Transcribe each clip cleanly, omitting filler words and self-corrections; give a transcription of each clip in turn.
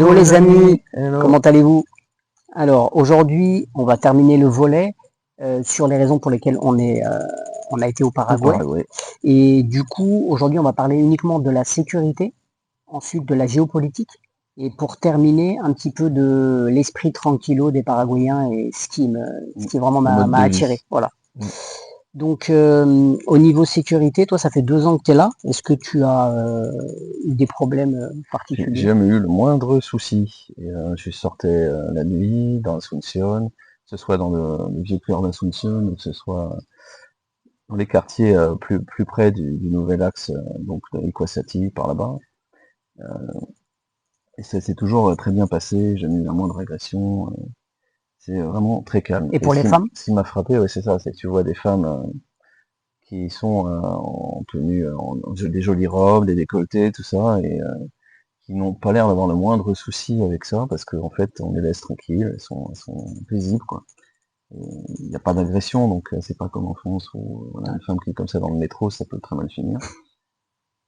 Hello les amis, Hello. comment allez-vous? Alors aujourd'hui, on va terminer le volet sur les raisons pour lesquelles on a été au Au Paraguay. Paraguay. Et du coup, aujourd'hui, on va parler uniquement de la sécurité, ensuite de la géopolitique, et pour terminer, un petit peu de l'esprit tranquillo des Paraguayens et ce qui vraiment Le mode m'a de attiré. vie. Voilà. Mm. Donc, au niveau sécurité, toi, ça fait 2 ans que tu es là. Est-ce que tu as eu des problèmes J'ai particuliers? jamais eu le moindre souci. Et, je sortais la nuit dans Asunción, que ce soit dans le vieux cœur d'Asunción, ou que ce soit dans les quartiers plus près du nouvel axe, donc de Ikwasati, par là-bas. Et ça s'est toujours très bien passé, jamais eu la moindre agression. C'est vraiment très calme. Et Et pour les femmes? ce qui m'a frappé, ouais, c'est ça, c'est que tu vois des femmes qui sont en tenue, des jolies robes, des décolletés, tout ça, et qui n'ont pas l'air d'avoir le moindre souci avec ça, parce qu'en fait, on les laisse tranquilles, elles sont paisibles, quoi. Il n'y a pas d'agression, donc c'est pas comme en France où voilà, une femme qui est comme ça dans le métro, ça peut très mal finir.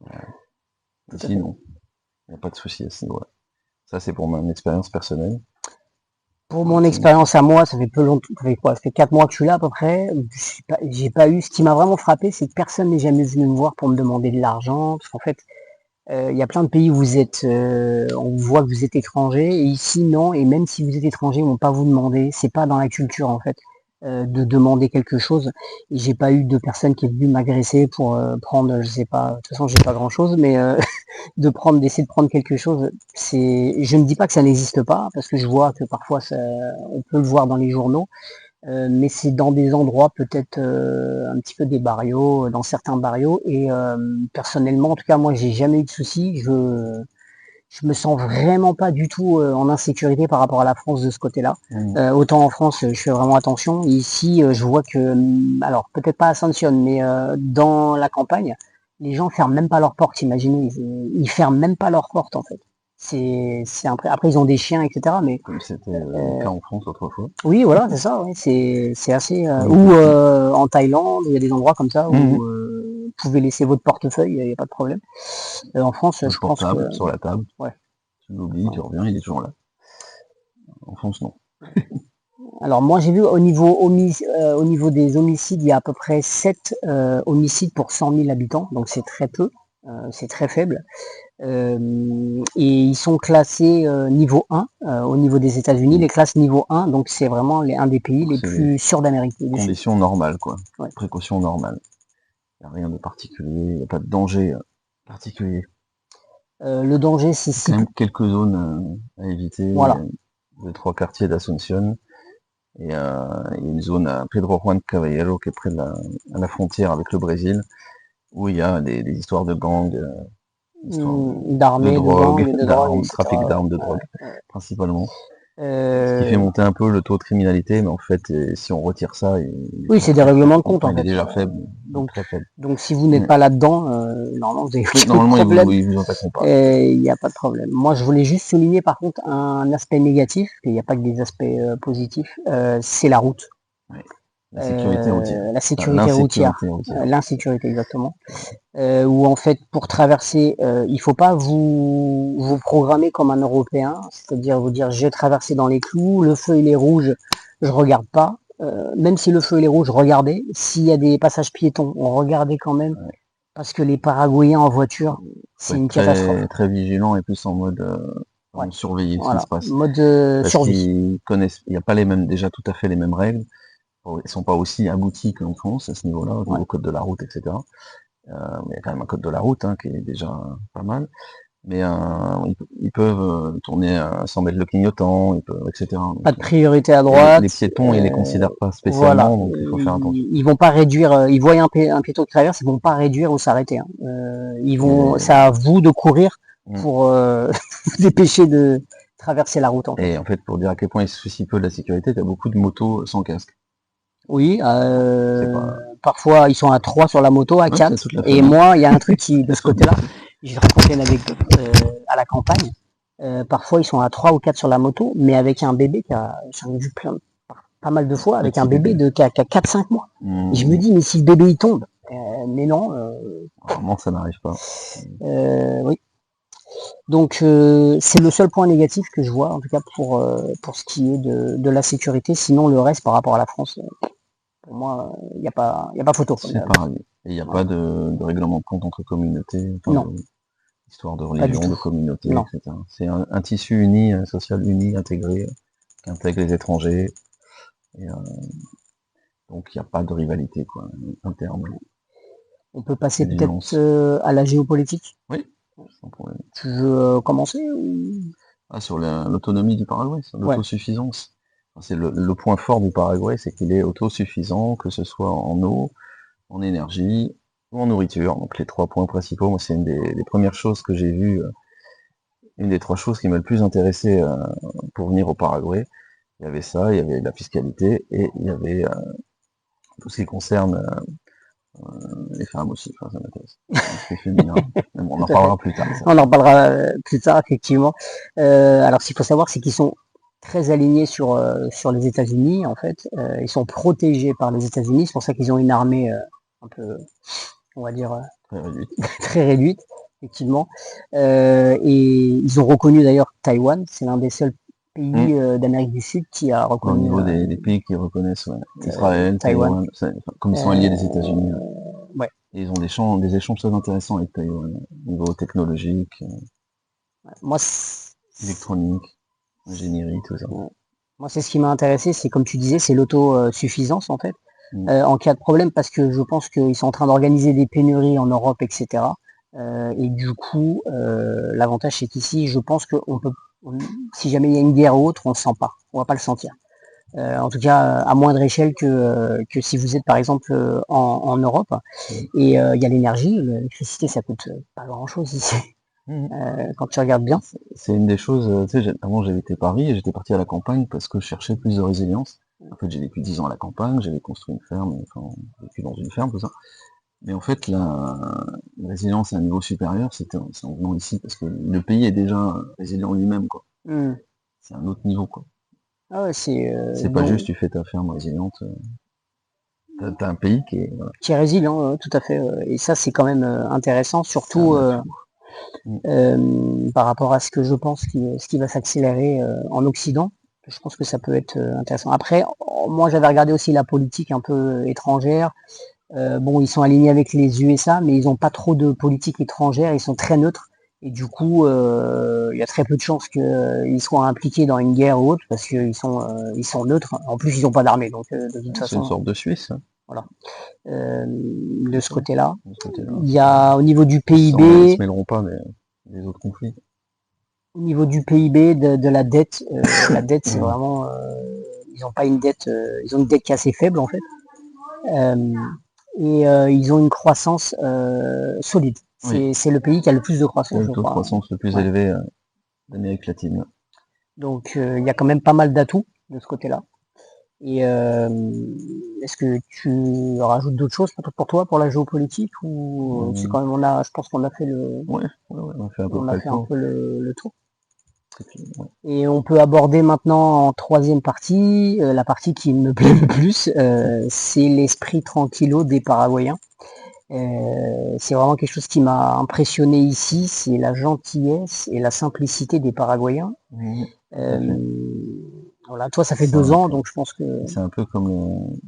Tout à Ici, fait. non, il n'y a pas de souci à ce niveau-là. Ça, c'est pour mon expérience personnelle. Pour mon Donc, expérience à moi, ça fait peu longtemps, ça fait quoi? Ça fait 4 mois que je suis là à peu près. J'ai pas eu. Ce qui m'a vraiment frappé, c'est que personne n'est jamais venu me voir pour me demander de l'argent, parce qu'en fait, il y a plein de pays où vous êtes, on voit que vous êtes étranger, et ici non. Et même si vous êtes étranger, ils vont pas vous demander. C'est pas dans la culture en fait de demander quelque chose. Et j'ai pas eu de personne qui est venue m'agresser pour prendre, je sais pas. De toute façon, j'ai pas grand chose, mais d'essayer de prendre quelque chose, je ne dis pas que ça n'existe pas, parce que je vois que parfois on peut le voir dans les journaux, mais c'est dans des endroits peut-être un petit peu des barrios, dans certains barrios, et personnellement, en tout cas, moi, j'ai jamais eu de soucis. Je me sens vraiment pas du tout en insécurité par rapport à la France de ce côté-là. Autant en France, je fais vraiment attention. Ici, je vois que, alors peut-être pas à Saint-Sion, mais dans la campagne, les gens ferment même pas leurs portes. Imaginez, ils ferment même pas leurs portes en fait. Après ils ont des chiens, etc. Mais comme c'était le cas en France autrefois. oui, voilà, c'est ça. Ouais, c'est assez. Mmh, Ou mmh, en Thaïlande, il y a des endroits comme ça mmh. où vous pouvez laisser votre portefeuille, il n'y a pas de problème. En France, Le je pense que portable sur la table, ouais. tu l'oublies, tu reviens, il est toujours là. En France, non. Alors moi j'ai vu au au niveau des homicides, il y a à peu près 7 homicides pour 100 000 habitants, donc c'est très peu, c'est très faible. Et ils sont classés niveau 1 au niveau des États-Unis, Mmh. les classes niveau 1, donc c'est vraiment un des pays les C'est des plus sûrs d'Amérique du Sud. conditions normales, quoi. Ouais. Précautions normales. Il n'y a rien de particulier, il n'y a pas de danger particulier. Le danger, c'est Il y a quand si. même quelques zones à éviter, Voilà. 2-3 quartiers d'Asunción, et il y a une zone à Pedro Juan Caballero qui est près à la frontière avec le Brésil, où il y a des histoires de gangs, histoires de D'armée, de drogue, gang, de drogue, d'armes, etc. trafic Ouais. d'armes, de drogue, Ouais, ouais. principalement. Ce qui fait Euh, monter un peu le taux de criminalité, mais en fait, si on retire ça, il oui, est c'est des très très, règlements de compte enfin, en il est fait. déjà faible, Donc, très faible. donc si vous n'êtes Mm. pas là-dedans, normalement vous n'avez Oui, aucun normalement, problème. ils vous attaqueront pas. Il n'y a pas de problème. Moi, je voulais juste souligner par contre un aspect négatif, il n'y a pas que des aspects positifs, c'est la route. Oui. La sécurité routière. La Enfin, sécurité routière, l'insécurité routière. l'insécurité exactement. Où en fait, pour traverser, il faut pas vous programmer comme un Européen, c'est-à-dire vous dire j'ai traversé dans les clous, le feu il est rouge, je regarde pas. Même si le feu il est rouge, regardez. S'il y a des passages piétons, on regardait quand même, Ouais. parce que les Paraguayens en voiture, Faut c'est être une catastrophe. très très vigilant et plus en mode Ouais, vraiment surveiller ce qui voilà, se passe. mode Parce survie. qu'ils connaissent, il n'y a pas les mêmes, déjà tout à fait les mêmes règles. Ils sont pas aussi aboutis qu'en France à ce niveau-là, au Ouais. niveau code de la route, etc. Mais il y a quand même un code de la route qui est déjà pas mal. Mais ils peuvent tourner à 100 mètres le clignotant, etc. Donc, Pas de priorité à les droite. piétons, ils les considèrent pas Voilà. spécialement, donc il faut faire attention. Ils vont pas réduire. Ils voient un piéton qui traverse, ils vont pas réduire ou s'arrêter. Hein. C'est à vous de courir pour vous dépêcher de traverser la route en fait. Et en fait, pour dire à quel point ils se soucient peu de la sécurité, t'as beaucoup de motos sans casque. Oui, C'est pas. parfois ils sont à 3 sur la moto, à Ouais, c'est 4. toute la Et famille. moi, il y a un truc qui, de ce côté-là, je vais raconter une anecdote à la campagne. Parfois ils sont à 3 ou 4 sur la moto, mais avec un bébé j'en ai vu pas mal de fois, avec un Petit bébé bébé. qui a 4-5 mois. Et je me dis, mais si le bébé il tombe, mais non, Normalement, ça n'arrive pas. oui. Donc c'est le seul point négatif que je vois, en tout cas pour ce qui est de la sécurité. Sinon le reste par rapport à la France, pour moi, il y a pas photo. C'est pareil. Et il n'y a Voilà. pas de règlement de compte entre communautés, enfin Non, histoire de pas du religion, tout. de communauté, Non. etc. C'est un tissu uni, social uni, intégré, qui intègre les étrangers. Et, donc il n'y a pas de rivalité quoi, interne, On peut passer pas de peut-être violence. à la géopolitique. Oui, sans problème. Tu veux commencer Ah, sur l'autonomie du Paraguay, sur Ouais. l'autosuffisance. Enfin, c'est le point fort du Paraguay, c'est qu'il est autosuffisant, que ce soit en eau, en énergie ou en nourriture. Donc les 3 points principaux, moi c'est une des premières choses que j'ai vues, une des 3 choses qui m'a le plus intéressé pour venir au Paraguay. Il y avait ça, il y avait la fiscalité et il y avait tout ce qui concerne les femmes aussi, enfin, ça m'intéresse. L'aspect féminin. Mais bon, on en Tout à fait. parlera plus tard. Ça. On en reparlera plus tard, effectivement. Alors, ce qu'il faut savoir, c'est qu'ils sont très alignés sur les États-Unis, en fait. Ils sont protégés par les États-Unis. C'est pour ça qu'ils ont une armée un peu, on va dire, Très réduite. très réduite, effectivement. Et ils ont reconnu d'ailleurs Taïwan. C'est l'un des seuls pays d'Amérique du Sud qui a Au reconnu niveau des pays qui reconnaissent Israël, Taïwan. Taïwan, comme ils sont alliés des États-Unis, Ouais. et ils ont des échanges très intéressants avec Taïwan, au niveau technologique, Moi, électronique, ingénierie, tout ça. moi, c'est ce qui m'a intéressé, c'est comme tu disais, c'est l'autosuffisance en fait. Mm. En cas de problème, parce que je pense qu'ils sont en train d'organiser des pénuries en Europe, etc. Et du coup, l'avantage c'est qu'ici, je pense que si jamais il y a une guerre ou autre, on le sent pas, on va pas le sentir. En tout cas, à moindre échelle que si vous êtes par exemple en Europe. Et il y a l'énergie, l'électricité, ça coûte pas grand-chose ici. Mm. Quand tu regardes bien. C'est une des choses, tu sais, avant j'habitais Paris et j'étais parti à la campagne parce que je cherchais plus de résilience. En fait, j'ai vécu 10 ans à la campagne, j'avais construit une ferme, enfin, j'ai vécu dans une ferme, tout ça. Mais en fait, la résilience à un niveau supérieur, c'est en venant ici, parce que le pays est déjà résilient lui-même, quoi. Hmm. C'est un autre niveau, quoi. Ah ouais, C'est pas juste tu fais ta ferme résiliente, t'as un pays qui est, voilà, qui est résilient, tout à fait. Et ça, c'est quand même intéressant, c'est un surtout atout. Mm. par rapport à ce que je pense ce qui va s'accélérer en Occident. Je pense que ça peut être intéressant. Après, moi, j'avais regardé aussi la politique un peu étrangère. Bon, ils sont alignés avec les USA, mais ils n'ont pas trop de politique étrangère. Ils sont très neutres. Et du coup, il y a très peu de chances qu'ils soient impliqués dans une guerre ou autre, parce ils sont neutres. En plus, ils n'ont pas d'armée, donc de toute C'est une façon, sorte de Suisse, hein, voilà. De c'est ce ça, côté-là. de ce côté-là. Il y a au niveau du Ils se PIB, mêleront pas des autres conflits. au niveau du PIB de la dette c'est vraiment, ils n'ont pas une dette, ils ont une dette qui est assez faible en fait. Euh, et ils ont une croissance solide. Oui, C'est le pays qui a le plus de c'est croissance, le je taux de crois. croissance le plus Ouais. élevé d'Amérique latine. Donc il y a quand même pas mal d'atouts de ce côté-là. Et est-ce que tu rajoutes d'autres choses pour toi, pour la géopolitique, ou c'est Mm. quand même je pense qu'on a fait Ouais, on fait à peu on près a le fait un tour. peu le tour. Ouais. Et on peut aborder maintenant en troisième partie, la partie qui me plaît le plus, c'est l'esprit tranquillo des Paraguayens. C'est vraiment quelque chose qui m'a impressionné ici, c'est la gentillesse et la simplicité des Paraguayens. Mm, tout à Euh, fait. voilà, toi ça fait C'est 2 ans, donc je pense que c'est un peu comme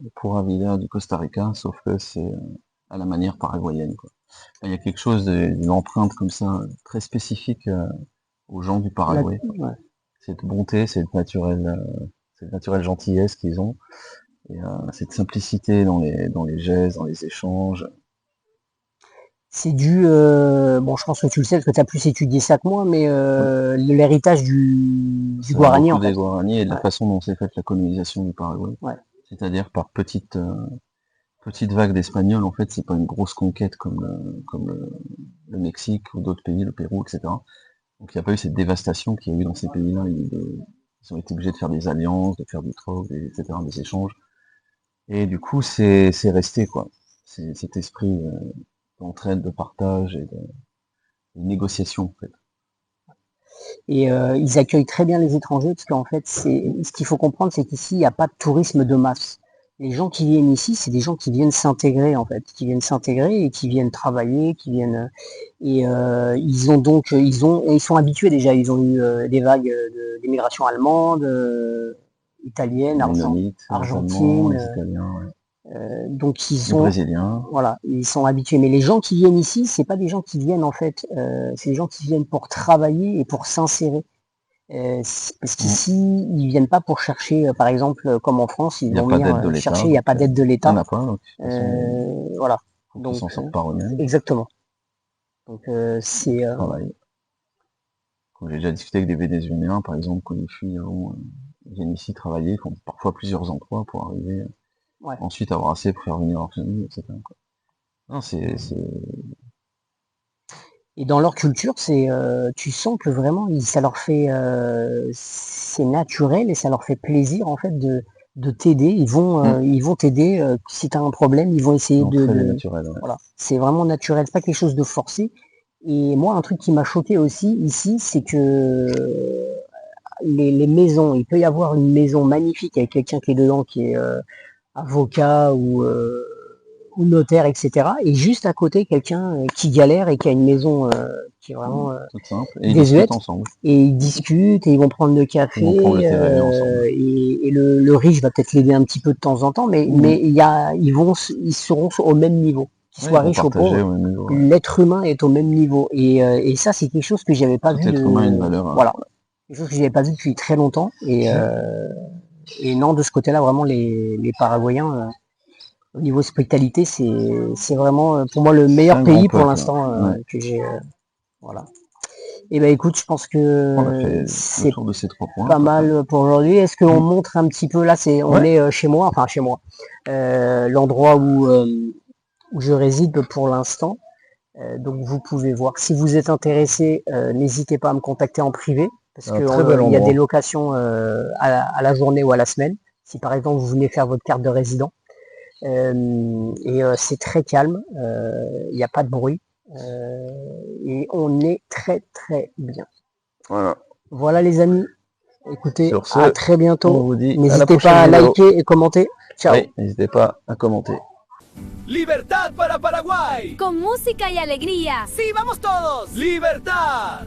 le Pura Vida du Costa Rica, sauf que c'est à la manière paraguayenne, quoi. Il y a quelque chose d'une empreinte comme ça, très spécifique aux gens du Paraguay. ouais. Cette bonté, cette naturelle gentillesse qu'ils ont, et cette simplicité dans les gestes, dans les échanges. C'est dû, bon je pense que tu le sais parce que tu as plus étudié ça que moi, mais Oui, l'héritage du ça vient Guarani beaucoup en des fait. Guaranis et de la Ouais, façon dont s'est faite la colonisation du Paraguay. ouais. C'est-à-dire par petite vague d'Espagnols, en fait, c'est pas une grosse conquête comme le Mexique ou d'autres pays, le Pérou, etc. Donc il n'y a pas eu cette dévastation qu'il y a eu dans ces pays-là. Ils ont été obligés de faire des alliances, de faire du troc, etc., des échanges. Et du coup, c'est resté, quoi. C'est cet esprit d'entraide, de partage et de négociation, en fait. Et ils accueillent très bien les étrangers parce qu'en fait, ce qu'il faut comprendre, c'est qu'ici, il n'y a pas de tourisme de masse. Les gens qui viennent ici, c'est des gens qui viennent s'intégrer en fait, qui viennent s'intégrer et qui viennent travailler, qui viennent ils sont habitués déjà, ils ont eu des vagues d'immigration allemande, italienne, Mennonites, les Allemands, les argentine, Italiens, ouais. donc Les Brésiliens. voilà, ils sont habitués. Mais les gens qui viennent ici, c'est pas des gens qui viennent en fait, c'est des gens qui viennent pour travailler et pour s'insérer. Parce qu'ici, ils viennent pas pour chercher, par exemple, comme en France, Il ils n'y a vont pas venir d'aide de l'État. chercher, il n'y a pas d'aide de Il n'y l'État. en a pas, donc de toute façon, Voilà. faut qu'ils Donc, s'en sortent par eux-mêmes. exactement. Donc, c'est. Travail. Quand j'ai déjà discuté avec des Vénézuéliens, par exemple, quand les filles viennent ici travailler, ils font parfois plusieurs emplois pour arriver Ouais. ensuite avoir assez pour faire venir leur famille, etc. quoi. Non, Et dans leur culture, c'est, tu sens que vraiment, ça leur fait, c'est naturel et ça leur fait plaisir en fait de t'aider. Ils vont t'aider si tu as un problème, ils vont essayer non, très naturel. Ouais. Voilà, c'est vraiment naturel, c'est pas quelque chose de forcé. Et moi, un truc qui m'a choqué aussi ici, c'est que les maisons, il peut y avoir une maison magnifique avec quelqu'un qui est dedans, qui est avocat ou notaire, etc. Et juste à côté, quelqu'un qui galère et qui a une maison qui est vraiment tout simple. Et ils désuète. discutent ensemble. Et ils discutent et ils vont prendre le café. Ils vont prendre le thé rêvé ensemble. Et le riche va peut-être l'aider un petit peu de temps en temps, mais ils seront au même niveau. Qu'ils soient riches ou pauvres, l'être humain est au même niveau. Et ça, c'est quelque chose que j'avais pas vu. Tout être humain a une valeur. Voilà. Quelque chose que j'avais pas vu depuis très longtemps. Et non, de ce côté-là, vraiment, les Paraguayens, au niveau hospitalité, c'est vraiment pour moi le meilleur pays pour l'instant que j'ai. Voilà. Et ben écoute, je pense que c'est pas mal pour aujourd'hui. Est-ce qu'on montre un petit peu là, on est chez moi, enfin chez moi, l'endroit où je réside pour l'instant. Donc vous pouvez voir. Si vous êtes intéressé, n'hésitez pas à me contacter en privé parce qu'il y a des locations à la journée ou à la semaine. Si par exemple vous venez faire votre carte de résident. Et c'est très calme, il n'y a pas de bruit et on est très très bien. Voilà les amis, écoutez, à très bientôt. N'hésitez pas à liker et commenter. Ciao. Oui, n'hésitez pas à commenter. ¡Libertad para Paraguay! Con música y alegría. ¡Sí, vamos todos! ¡Libertad!